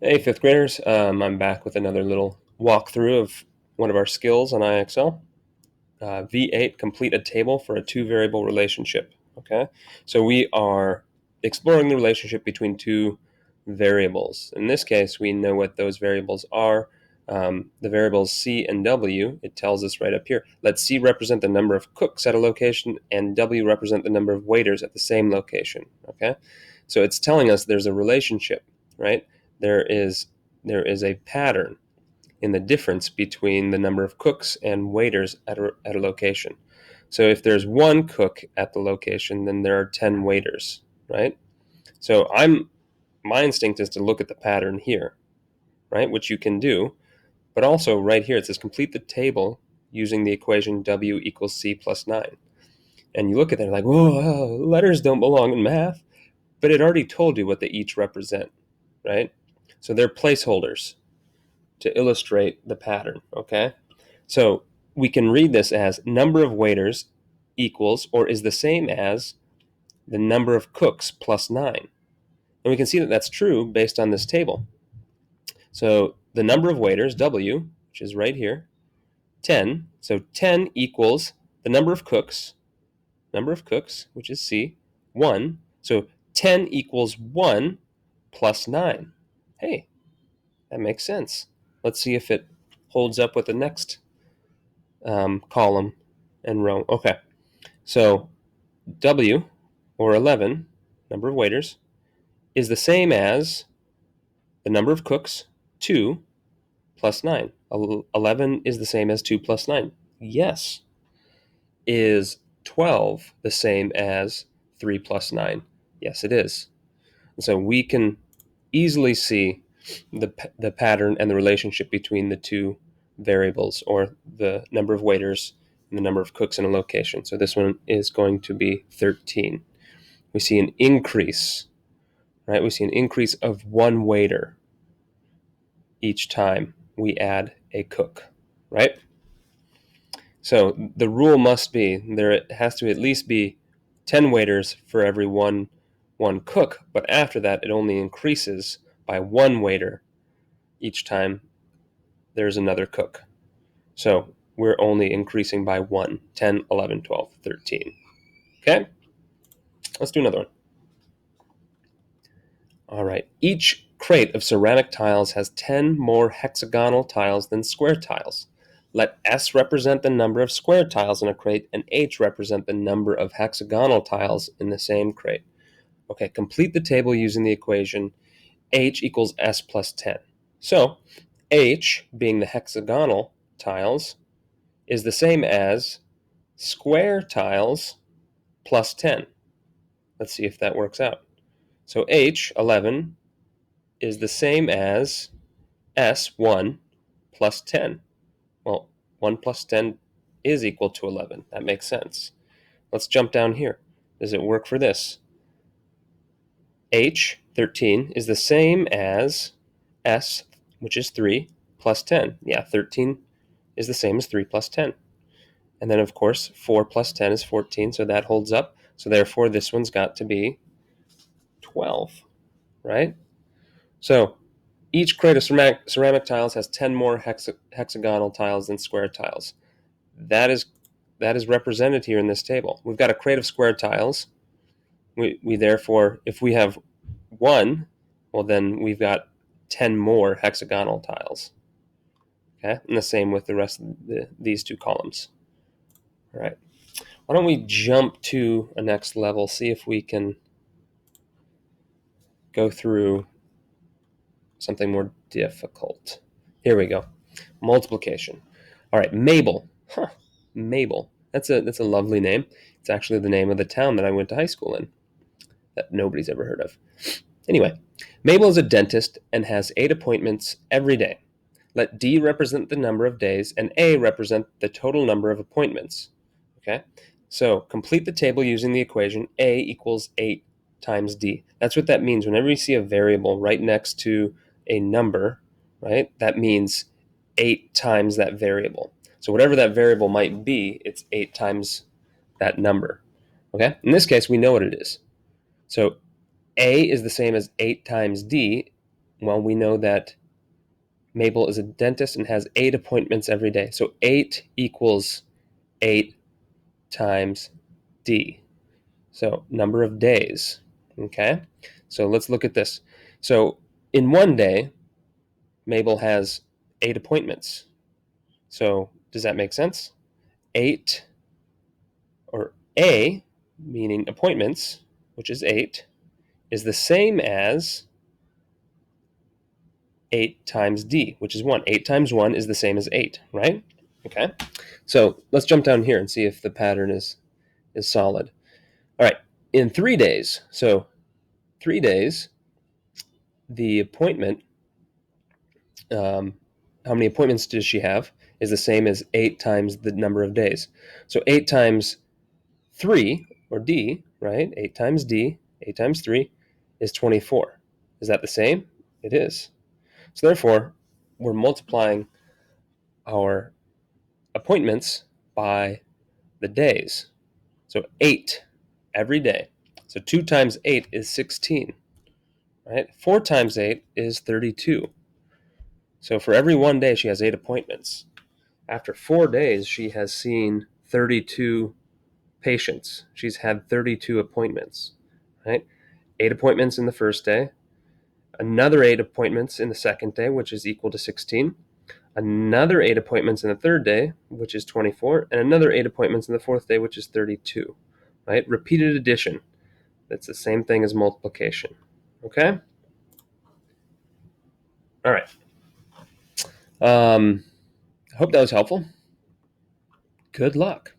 Hey, fifth graders. I'm back with another little walkthrough of one of our skills on IXL. V8, complete a table for a two-variable relationship. Okay, so we are exploring the relationship between two variables. In this case, we know what those variables are. The variables C and W, it tells us right up here. Let C represent the number of cooks at a location and W represent the number of waiters at the same location. Okay, so it's telling us there's a relationship, right? There is a pattern in the difference between the number of cooks and waiters at a location. So if there's one cook at the location, then there are 10 waiters, right? So my instinct is to look at the pattern here, right? Which you can do, but also right here it says complete the table using the equation W equals C plus 9. And you look at that and like, whoa, letters don't belong in math, but it already told you what they each represent, right? So they're placeholders to illustrate the pattern, okay? So we can read this as number of waiters equals or is the same as the number of cooks plus 9. And we can see that that's true based on this table. So the number of waiters, W, which is right here, 10. So 10 equals the number of cooks, which is C, 1. So 10 equals 1 plus 9. Hey, that makes sense. Let's see if it holds up with the next column and row. Okay, so W, or 11, number of waiters, is the same as the number of cooks, 2 plus 9. 11 is the same as 2 plus 9. Yes. Is 12 the same as 3 plus 9? Yes, it is. And so we can easily see the pattern and the relationship between the two variables, or the number of waiters and the number of cooks in a location. So this one is going to be 13. We see an increase, right? We see an increase of one waiter each time we add a cook, right? So the rule must be there has to at least be 10 waiters for every one cook, but after that it only increases by one waiter each time there's another cook. So we're only increasing by 1, 10, 11, 12, 13. Okay? Let's do another one. All right. Each crate of ceramic tiles has 10 more hexagonal tiles than square tiles. Let S represent the number of square tiles in a crate and H represent the number of hexagonal tiles in the same crate. Okay, complete the table using the equation H equals S plus 10. So H, being the hexagonal tiles, is the same as square tiles plus 10. Let's see if that works out. So H, 11, is the same as S1 plus 10. Well, 1 plus 10 is equal to 11. That makes sense. Let's jump down here. Does it work for this? H, 13, is the same as S, which is 3, plus 10. Yeah, 13 is the same as 3 plus 10. And then, of course, 4 plus 10 is 14, so that holds up. So therefore, this one's got to be 12, right? So each crate of ceramic tiles has 10 more hexagonal tiles than square tiles. That is represented here in this table. We've got a crate of square tiles. We therefore, if we have 1, well, then we've got 10 more hexagonal tiles. Okay, and the same with the rest of these two columns. All right. Why don't we jump to a next level, see if we can go through something more difficult. Here we go. Multiplication. All right, Mabel. Mabel. That's a lovely name. It's actually the name of the town that I went to high school in, that nobody's ever heard of. Anyway, Mabel is a dentist and has 8 appointments every day. Let D represent the number of days and A represent the total number of appointments. Okay? So complete the table using the equation A equals 8 times D. That's what that means. Whenever you see a variable right next to a number, right, that means 8 times that variable. So whatever that variable might be, it's 8 times that number. Okay? In this case, we know what it is. So A is the same as 8 times D, Well, we know that Mabel is a dentist and has 8 appointments every day. So 8 equals 8 times D. So number of days. Okay? So let's look at this. So in one day, Mabel has 8 appointments. So does that make sense? 8, or A, meaning appointments, which is 8, is the same as 8 times D, which is 1. 8 times 1 is the same as 8, right? Okay. So let's jump down here and see if the pattern is solid. All right. In 3 days, so 3 days, the appointment, how many appointments does she have, is the same as 8 times the number of days. So 8 times 3, or D, right? 8 times D, 8 times 3 is 24. Is that the same? It is. So therefore, we're multiplying our appointments by the days. So 8 every day. So 2 times 8 is 16, right? 4 times 8 is 32. So for every one day, she has 8 appointments. After 4 days, she has seen 32 patients. She's had 32 appointments, right? 8 appointments in the first day, another 8 appointments in the second day, which is equal to 16, another 8 appointments in the third day, which is 24, and another 8 appointments in the fourth day, which is 32, right? Repeated addition. That's the same thing as multiplication, okay? All right. I hope that was helpful. Good luck.